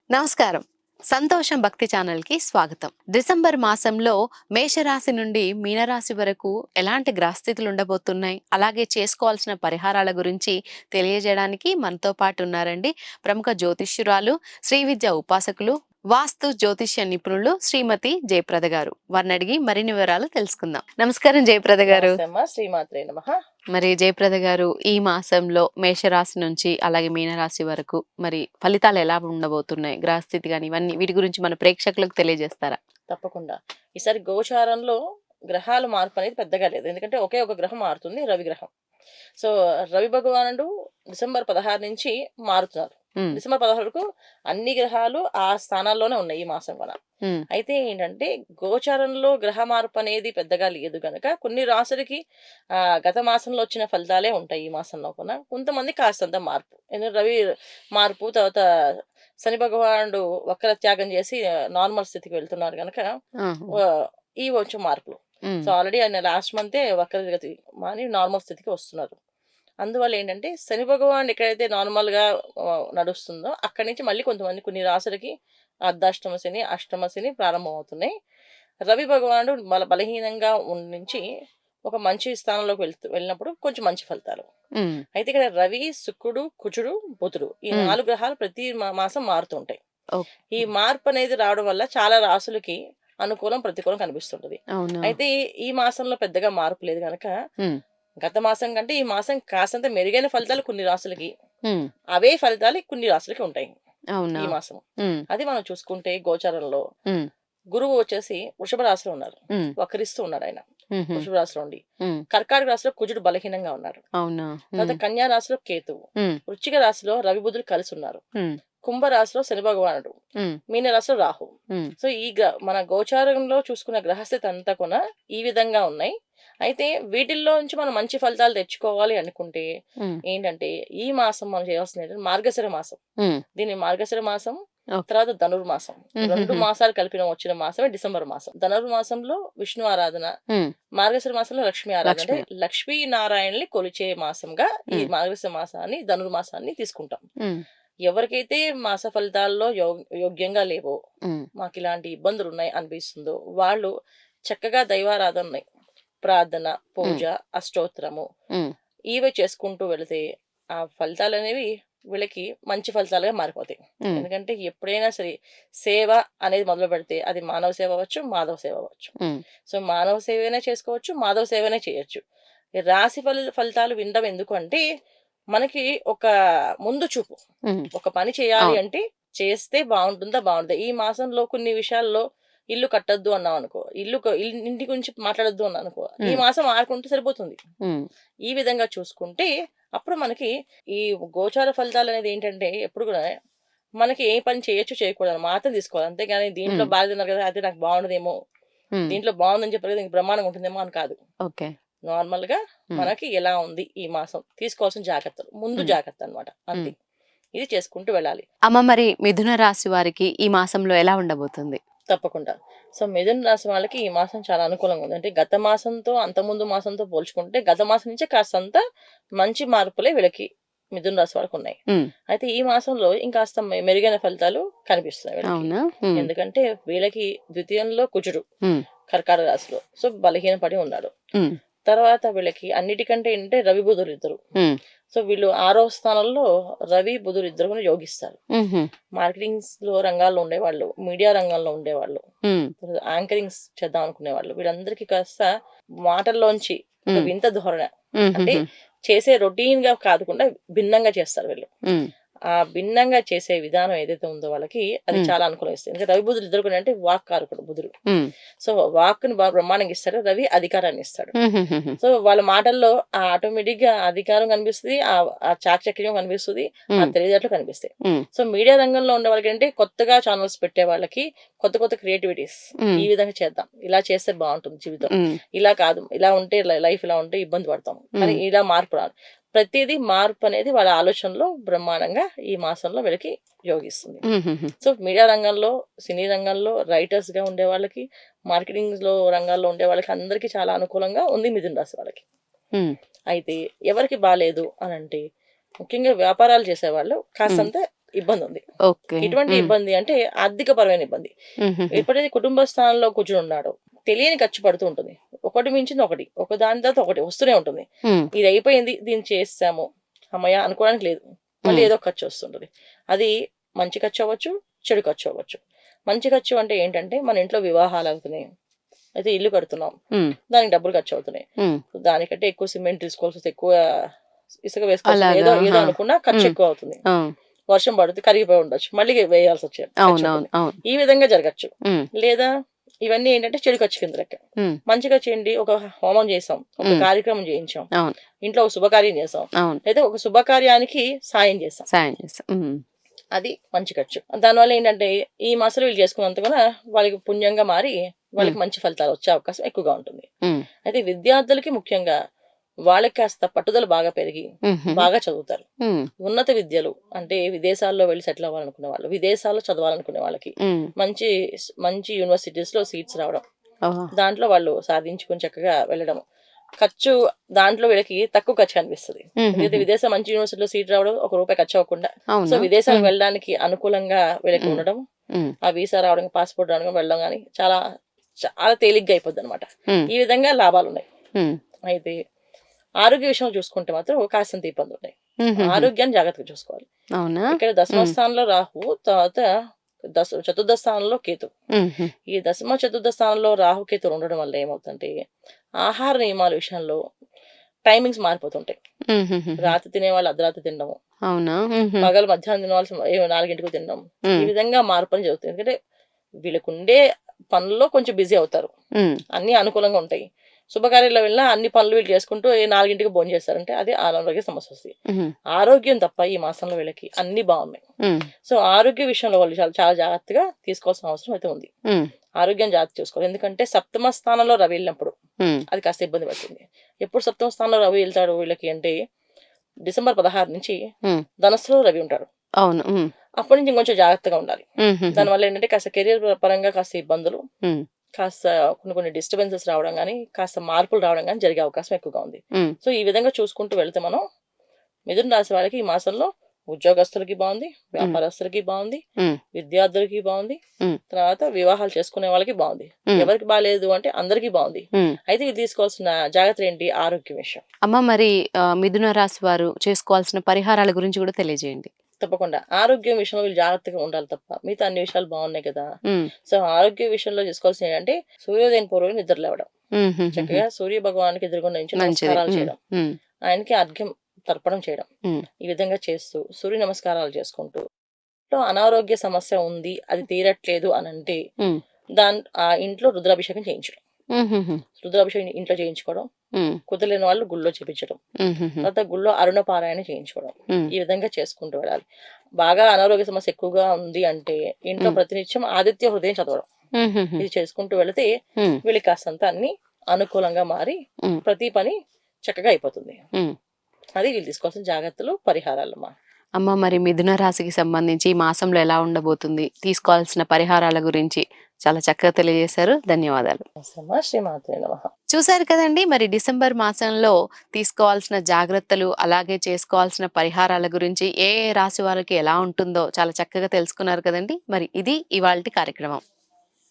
నమస్కారం. సంతోషం భక్తి ఛానల్‌కి స్వాగతం. డిసెంబర్ మాసంలో మేషరాశి నుండి మీనరాశి వరకు ఎలాంటి గ్రహస్థితులు ఉండబోతున్నాయి, అలాగే చేసుకోవాల్సిన పరిహారాల గురించి తెలియజేయడానికి మనతో పాటు ఉన్నారండి ప్రముఖ జ్యోతిష్యురాలు, శ్రీ విద్య ఉపాసకులు, వాస్తు జ్యోతిష్య నిపుణులు శ్రీమతి జయప్రద గారు. వారిని అడిగి మరిన్ని వివరాలు తెలుసుకుందాం. నమస్కారం జయప్రద గారు. నమస్తే అమ్మా, శ్రీమాత్రే నమః. మరి జయప్రద గారు, ఈ మాసంలో మేషరాశి నుంచి అలాగే మీనరాశి వరకు మరి ఫలితాలు ఎలా ఉండబోతున్నాయి, గ్రహస్థితి కానీ ఇవన్నీ వీటి గురించి మన ప్రేక్షకులకు తెలియజేస్తారా? తప్పకుండా. ఈసారి గోచారంలో గ్రహాల మార్పు అనేది పెద్దగా లేదు. ఎందుకంటే ఒకే ఒక గ్రహం మారుతుంది, రవి గ్రహం. సో రవి భగవానుడు డిసెంబర్ 16 నుంచి మారుతున్నారు. ఉమ్, డిసెంబర్ 16 వరకు అన్ని గ్రహాలు ఆ స్థానాల్లోనే ఉన్నాయి ఈ మాసం కూడా. ఉమ్, అయితే ఏంటంటే గోచారంలో గ్రహ మార్పు అనేది పెద్దగా లేదు గనక కొన్ని రాసులకి గత మాసంలో వచ్చిన ఫలితాలే ఉంటాయి ఈ మాసంలో కూడా. కొంతమంది కాస్తంత మార్పు, ఎందుకంటే రవి మార్పు తర్వాత శని భగవానుడు వక్ర త్యాగం చేసి నార్మల్ స్థితికి వెళ్తున్నారు గనక ఆహా, ఈ కొంచెం మార్పులు. ఉమ్, సో ఆల్రెడీ ఆయన లాస్ట్ మంతే వక్రగతి మాని నార్మల్ స్థితికి వస్తున్నారు. అందువల్ల ఏంటంటే శని భగవానుడు ఎక్కడైతే నార్మల్గా నడుస్తుందో అక్కడి నుంచి మళ్ళీ కొంతమంది కొన్ని రాసులకి అర్ధాష్టమ శని, అష్టమ శని ప్రారంభం అవుతున్నాయి. రవి భగవానుడు బలహీనంగా నుంచి ఒక మంచి స్థానంలోకి వెళ్ళినప్పుడు కొంచెం మంచి ఫలితాలు. ఉమ్, అయితే ఇక్కడ రవి, శుక్రుడు, కుజుడు, బుధుడు ఈ ఉమ్, 4 గ్రహాలు ప్రతి మాసం మారుతుంటాయి. ఓకే, ఈ మార్పు అనేది రావడం వల్ల చాలా రాసులకి అనుకూలం, ప్రతికూలం కనిపిస్తుంటది. అవునా, అయితే ఈ మాసంలో పెద్దగా మార్పు లేదు గనక ఉమ్, గత మాసం కంటే ఈ మాసం కాసంత మెరుగైన ఫలితాలు కొన్ని రాసులకి, ఉమ్, అవే ఫలితాలు కొన్ని రాసులకి ఉంటాయి అవునా, ఈ మాసం. ఉమ్, అది మనం చూసుకుంటే గోచారంలో ఉమ్, గురువు వచ్చేసి వృషభ రాశిలో ఉన్నారు, ఉమ్, వక్రిస్తూ ఉన్నాడు ఆయన. ఉమ్హు, వృషభ రాశిలో ఉండి ఉమ్, కర్కాటక రాశిలో కుజుడు బలహీనంగా ఉన్నారు. అవునా, తర్వాత ఉమ్, కన్యా రాశిలో కేతువు, ఉమ్, వృశ్చిక రాశిలో రవి బుధులు కలిసి ఉన్నారు. ఉమ్, కుంభ రాశిలో శని భగవానుడు, ఉమ్, మీన రాశిలో రాహు. ఉమ్, సో ఈ మన గోచారంలో చూసుకున్న గ్రహస్థితి అంతా కూడా ఈ విధంగా ఉన్నాయి. అయితే వీటిల్లో నుంచి మనం మంచి ఫలితాలు తెచ్చుకోవాలి అనుకుంటే ఉమ్, ఏంటంటే ఈ మాసం మనం చేయాల్సింది ఏంటంటే మార్గశిర మాసం. ఉమ్, దీన్ని మార్గశిర మాసం, ఓకే, తర్వాత ధనుర్మాసం, రెండు ఉమ్హుహు, మాసాలు కలిపిన వచ్చిన మాసమే డిసెంబర్ మాసం. ధనుర్మాసంలో విష్ణు ఆరాధన, ఉమ్, మార్గశిర మాసంలో లక్ష్మీ ఆరాధన, అంటే లక్ష్మి, లక్ష్మీ నారాయణని కొలిచే మాసంగా ఈ ఉమ్, మార్గశిర మాసాన్ని ధనుర్మాసాన్ని తీసుకుంటాం. ఉమ్, ఎవరికైతే మాస ఫలితాల్లో యోగ్యంగా లేవో, ఉమ్, మాకు ఇలాంటి ఇబ్బందులు ఉన్నాయి అనిపిస్తుందో వాళ్ళు చక్కగా దైవారాధన ఉన్నాయి, ప్రార్థన, పూజ, ఉమ్, అష్టోత్తరము ఉమ్, ఇవి చేసుకుంటూ వెళితే ఆ ఫలితాలు అనేవి వీళ్ళకి మంచి ఫలితాలుగా మారిపోతాయి. ఉమ్, ఎందుకంటే ఎప్పుడైనా సరే సేవ అనేది మొదలు పెడితే అది మానవ సేవ అవ్వచ్చు, మాధవ సేవ అవ్వచ్చు. ఉమ్, సో మానవ సేవనే చేసుకోవచ్చు, మాధవ సేవనే చేయొచ్చు. ఈ రాశి ఫలితాలు వినడం ఎందుకు అంటే మనకి ఒక ముందు చూపు. ఉమ్, ఒక పని చేయాలి అవును, అంటే చేస్తే బాగుంటుందా బాగుంటుందా. ఈ మాసంలో కొన్ని విషయాల్లో ఇల్లు కట్టొద్దు అన్నాం అనుకో, ఇంటి గురించి మాట్లాడొద్దు అన్నా అనుకో, ఈ ఉమ్, మాసం ఆడుకుంటే సరిపోతుంది. ఉమ్, ఈ విధంగా చూసుకుంటే అప్పుడు మనకి ఈ గోచార ఫలితాలు అనేది ఏంటంటే ఎప్పుడు కూడా మనకి ఏ పని చేయొచ్చు చేయకూడదు మాత్రం తీసుకోవాలి. అంతేగాని దీంట్లో ఉమ్, బాగా తిన్నారు కదా అయితే నాకు బాగుండదేమో, ఉమ్, దీంట్లో బాగుందని చెప్పారు కదా ఇంక బ్రహ్మాండంగా ఉంటుందేమో అని కాదు. ఓకే, నార్మల్ గా ఉమ్, మనకి ఎలా ఉంది ఈ మాసం, తీసుకోవాల్సిన జాగ్రత్తలు ముందు ఉమ్, జాగ్రత్త అన్నమాట, అంతే. ఉమ్. ఇది చేసుకుంటూ వెళ్ళాలి అమ్మ, మరి మిథున రాశి వారికి ఈ మాసంలో ఎలా ఉండబోతుంది? తప్పకుండా. సో మిథున రాశి వాళ్ళకి ఈ మాసం చాలా అనుకూలంగా ఉంది. అంటే గత మాసంతో అంతకుముందు మాసంతో పోల్చుకుంటే గత మాసం నుంచే కాస్తంత మంచి మార్పులే వీళ్ళకి మిథున రాశి వాళ్ళకి ఉన్నాయి. ఉమ్, అయితే ఈ మాసంలో ఇంకాస్త మెరుగైన ఫలితాలు కనిపిస్తున్నాయి వీళ్ళకి. అవునా, ఉమ్, ఎందుకంటే వీళ్ళకి ద్వితీయంలో కుజుడు ఉమ్, కర్కాటక రాశిలో, సో బలహీన పడి ఉన్నాడు. ఉమ్, తర్వాత వీళ్ళకి అన్నిటికంటే ఏంటంటే రవి బుధులు ఇద్దరు. ఉమ్, సో వీళ్ళు 6వ స్థానంలో రవి బుధులు ఇద్దరు కూడా యోగిస్తారు. ఉమ్హు, మార్కెటింగ్స్ లో రంగాల్లో ఉండేవాళ్ళు, మీడియా రంగంలో ఉండేవాళ్ళు, ఉమ్, యాంకరింగ్స్ చేద్దాం అనుకునే వాళ్ళు, వీళ్ళందరికీ కాస్త మాటల్లోంచి ఒక ఉమ్, వింత ధోరణ, అంటే ఉమ్హుహు, చేసే రొటీన్ గా కాకుండా భిన్నంగా చేస్తారు వీళ్ళు. ఉమ్, ఆ భిన్నంగా చేసే విధానం ఏదైతే ఉందో వాళ్ళకి అది ఉమ్, చాలా అనుకూలం ఇస్తుంది. ఎందుకంటే రవి బుధులు ఇద్దరు కూడా అంటే వాక్ కారకుడు బుధుడు. ఉమ్, సో వాక్ని బాగా బ్రహ్మాండంగా ఇస్తాడు, రవి అధికారాన్ని ఇస్తాడు. ఉమ్హుహుహు, సో వాళ్ళ మాటల్లో ఆటోమేటిక్ గా అధికారం కనిపిస్తుంది, ఆ చాకచక్యం కనిపిస్తుంది, ఆ ఉమ్, తెలివితేటలు కనిపిస్తాయి. ఉమ్, సో మీడియా రంగంలో ఉండే వాళ్ళకి అంటే కొత్తగా ఛానల్స్ పెట్టే వాళ్ళకి కొత్త కొత్త క్రియేటివిటీస్, ఉమ్, ఈ విధంగా చేద్దాం, ఇలా చేస్తే బాగుంటుంది జీవితం, ఉమ్, ఇలా కాదు, ఇలా ఉంటే లైఫ్ ఇలా ఉంటే ఇబ్బంది పడతాం, కానీ ఉమ్, ఇలా మార్పు రాదు. ప్రతిదీ మార్పు అనేది వాళ్ళ ఆలోచనలో బ్రహ్మాండంగా ఈ మాసంలో వీళ్ళకి యోగిస్తుంది. ఉమ్హుహు, సో మీడియా రంగంలో, సినీ రంగంలో రైటర్స్ గా ఉండే వాళ్ళకి, మార్కెటింగ్ లో రంగాల్లో ఉండే వాళ్ళకి అందరికీ చాలా అనుకూలంగా ఉంది మిథున రాశి వాళ్ళకి. ఉమ్, అయితే ఎవరికి బాలేదు అని అంటే ముఖ్యంగా వ్యాపారాలు చేసేవాళ్ళు ఉమ్, కాస్తంత ఇబ్బంది ఉంది. ఓకే. ఎటువంటి హ్మ్. ఇబ్బంది అంటే ఆర్థిక పరమైన ఇబ్బంది. హుహుహు. ఎప్పుడైతే కుటుంబ స్థానంలో కూర్చొని ఉన్నాడో తెలియని ఖర్చు పడుతూ ఉంటుంది. ఒకటి మించింది ఒకటి. ఒక దాని తర్వాత ఒకటి వస్తూనే ఉంటుంది. హ్మ్. ఇది అయిపోయింది. దీన్ని చేసేసాము. హమ్మయ్య! అనుకోవడానికి లేదు. మళ్ళీ హ్మ్. ఏదో ఒక ఖర్చు వస్తుంటది. అది మంచి ఖర్చు అవ్వచ్చు, చెడు ఖర్చు అవ్వచ్చు. మంచి ఖర్చు అంటే ఏంటంటే మన ఇంట్లో వివాహాలు అవుతున్నాయి. అయితే ఇల్లు కడుతున్నాం. హ్మ్. దానికి డబ్బులు ఖర్చు అవుతున్నాయి. హ్మ్. దానికంటే ఎక్కువ సిమెంట్ తీసుకోవాల్సొస్తే, ఎక్కువ ఇసుక వేసుకోవాల్సింది, అలాగా. ఏదో ఏదో ఆ! అనుకున్నా ఖర్చు హ్మ్. ఎక్కువ అవుతుంది. ఆ! వర్షం పడుతుంది, కరిగిపోయి ఉండొచ్చు. మళ్ళీ వేయాల్సొచ్చే అవునవును. ఖర్చుంటుంది. అవును. ఈ విధంగా జరగచ్చు. హ్మ్. లేదా ఇవన్నీ ఏంటంటే చెడు ఖర్చు కింద లెక్క. హ్మ్. మంచి ఖర్చేంటి, ఒక హోమం చేసాం, ఒక హ్మ్. కార్యక్రమం చేయించాం, అవును. ఇంట్లో ఒక శుభకార్యం చేసాం, అవును. లేదా ఒక శుభకార్యానికి సాయం చేసాం. సాయం చేస్తాం. హ్మ్. అది మంచి ఖర్చు. దానివల్ల ఏంటంటే ఈ మాసంలో వీళ్ళు చేసుకున్నంత కూడా వాళ్ళకి పుణ్యంగా మారి హ్మ్. వాళ్ళకి మంచి ఫలితాలు వచ్చే అవకాశం ఎక్కువగా ఉంటుంది. హ్మ్. అయితే విద్యార్థులకి ముఖ్యంగా వాళ్ళకి కాస్త పట్టుదల బాగా పెరిగి హుహు. బాగా చదువుతారు. హ్మ్. ఉన్నత విద్యలు అంటే విదేశాల్లో వెళ్లి సెటిల్ అవ్వాలనుకునే వాళ్ళు, విదేశాల్లో చదవాలనుకునే వాళ్ళకి హ్మ్. మంచి మంచి యూనివర్సిటీస్‌లో సీట్స్ రావడం. ఓహో! దాంట్లో వాళ్ళు సాధించుకొని చక్కగా వెళ్ళడం. ఖర్చు దాంట్లో వీళ్ళకి తక్కువ ఖర్చు అనిపిస్తది. ఎందుకంటే హుహుహు. విదేశం మంచి యూనివర్సిటీలో సీట్ రావడం, ఒక రూపాయి ఖర్చు అవ్వకుండా. సో, అవునా? విదేశాలకు హ్మ్. వెళ్ళడానికి అనుకూలంగా వీళ్ళకి హ్మ్. ఉండడం, హ్మ్. ఆ వీసా రావడం, పాస్‌పోర్ట్ రావడం, వెళ్ళడం గాని చాలా చాలా తేలిగ్గా అయిపోద్దనమాట. హ్మ్. ఈ విధంగా లాభాలున్నాయి. హ్మ్. అయితే ఆరోగ్య విషయంలో చూసుకుంటే మాత్రం కాస్తంత ఇబ్బందుంటాయి. హుహుహు. ఆరోగ్యాన్ని జాగ్రత్తగా చూసుకోవాలి. అవునా? ఇక్కడ దశమ హ్మ్. స్థానంలో రాహు, తర్వాత చతుర్థ స్థానంలో కేతు. హుహు. ఈ దశమ, చతుర్థ స్థానంలో రాహు, కేతువులు ఉండడం వల్ల ఏమవుతుందంటే, ఆహార నియమాల విషయంలో టైమింగ్స్ మారిపోతుంటాయి. హుహుహుహు. రాత్రి తినేవాళ్ళు అర్ధరాత్రి తినడము, అవునా? హుహు. పగలు మధ్యాహ్నం తినవలసిన 4కి తినడం. ఈ హ్మ్. విధంగా మార్పులు జరుగుతాయి. ఎందుకంటే వీళ్ళకుండే పనుల్లో కొంచెం బిజీ అవుతారు. హ్మ్. అన్నీ అనుకూలంగా ఉంటాయి. శుభకార్యాల్లో వెళ్ళినా అన్ని పనులు వీళ్ళు చేసుకుంటూ 4కి భోంచేస్తారంటే అది అనారోగ్య సమస్యొస్తది. హుహు. ఆరోగ్యం తప్ప ఈ మాసంలో వీళ్ళకి అన్నీ బావున్నాయి. హ్మ్. సో, ఆరోగ్య విషయంలో వాళ్ళు చాలా చాలా జాగ్రత్తగా తీసుకోవాల్సిన అవసరం అయితే ఉంది. హ్మ్. ఆరోగ్యం జాగ్రత్త చూసుకోవాలి. ఎందుకంటే సప్తమ స్థానంలో రవి ఎళ్ళినప్పుడు హ్మ్. అది కాస్త ఇబ్బంది పడుతుంది. ఎప్పుడు సప్తమ స్థానంలో రవి ఎళ్తాడు వీళ్ళకి అంటే డిసెంబర్ 16 నుంచి హ్మ్. ధనస్సులో రవి ఉంటాడు. అవును. హ్మ్. అప్పటి నుంచి ఇంకొంచెం జాగ్రత్తగా ఉండాలి. హుహుహు. దానివల్ల ఏంటంటే కాస్త కెరియర్ పరంగా కాస్త ఇబ్బందులు, హ్మ్. కాస్త కొన్ని కొన్ని డిస్టర్బెన్సెస్ రావడం గాని, కాస్త మార్పులు రావడం గాని జరిగే అవకాశం ఎక్కువగా ఉంది. హ్మ్. సో, ఈ విధంగా చూసుకుంటూ వెళ్తే మనం మిథున రాశి వాళ్ళకి ఈ మాసంలో ఉద్యోగస్తులకి బావుంది, హ్మ్. వ్యాపారస్తులకి బావుంది, హ్మ్. విద్యార్థులకి బావుంది, హ్మ్. తర్వాత వివాహాలు చేసుకునే వాళ్ళకి బావుంది. హ్మ్. ఎవరికి బాలేదు అంటే అందరికీ బావుంది. హ్మ్. అయితే ఇది తీసుకోవాల్సిన జాగ్రత్తలేంటి? ఆరోగ్య విషయం. అమ్మ మరి మిథున రాశి వారు చేసుకోవాల్సిన పరిహారాల గురించి గూడా తెలియజేయండి. తప్పకుండా. ఆరోగ్యం విషయంలో వీళ్ళు జాగ్రత్తగా ఉండాలి తప్ప, మిగతా అన్ని విషయాలు బావున్నాయి కదా! హ్మ్. సో, ఆరోగ్య విషయంలో చేసుకోవాల్సినయి అంటే సూర్యోదయం పూర్వమే నిద్ర లేవడం. హుహుహుహు. చక్కగా సూర్య భగవానుడికి ఎదురుగుండా నించొని మంచిది. నమస్కారాలు హ్మ్. చేయడం. హ్మ్. ఆయనకి అర్ఘ్యం తర్పణం చేయడం. హ్మ్. ఈ విధంగా చేస్తూ సూర్య నమస్కారాలు చేసుకుంటూ ఇంట్లో అనారోగ్య సమస్య ఉంది, అది తీరట్లేదు అనంటే హ్మ్. ఆ ఇంట్లో రుద్రాభిషేకం చేయించడం. హుహుహు. రుద్రాభిషేకం ఇంట్లో చేయించుకోవడం. హ్మ్. కుదరలేని వాళ్ళు గుళ్ళో చేపించడం. హుహుహు. తర్వాత గుళ్ళో అరుణ పారాయణ చేయించుకోవడం. హ్మ్. ఈ విధంగా చేసుకుంటూ వెళ్ళాలి. బాగా అనారోగ్య సమస్య ఎక్కువగా ఉంది అంటే ఇంట్లో హ్మ్. ప్రతినిత్యం ఆదిత్య హృదయం చదవడం. హుహుహు. ఇది చేసుకుంటూ వెళితే హ్మ్. వీళ్ళకి కాస్తంత అన్నీ అనుకూలంగా మారి హ్మ్. ప్రతి పని చక్కగా అయిపోతుంది. హ్మ్. అది వీళ్ళు తీసుకోవాల్సిన జాగ్రత్తలు, పరిహారాలమ్మా. అమ్మ మరి మిథున రాశికి సంబంధించి ఈ మాసంలో ఎలా ఉండబోతుంది? తీసుకోవాల్సిన పరిహారాల గురించి చాలా చక్కగా తెలియజేశారు. ధన్యవాదాలు. నమస్తేమ్మా. శ్రీమాత్రే నమః. చూసారు కదండీ! మరి డిసెంబర్ మాసంలో తీసుకోవాల్సిన జాగ్రత్తలు, అలాగే చేసుకోవాల్సిన పరిహారాల గురించి ఏ ఏ రాశి వారికి ఎలా ఉంటుందో చాలా చక్కగా తెలుసుకున్నారు కదండీ! మరి ఇది ఇవాల్టి కార్యక్రమం.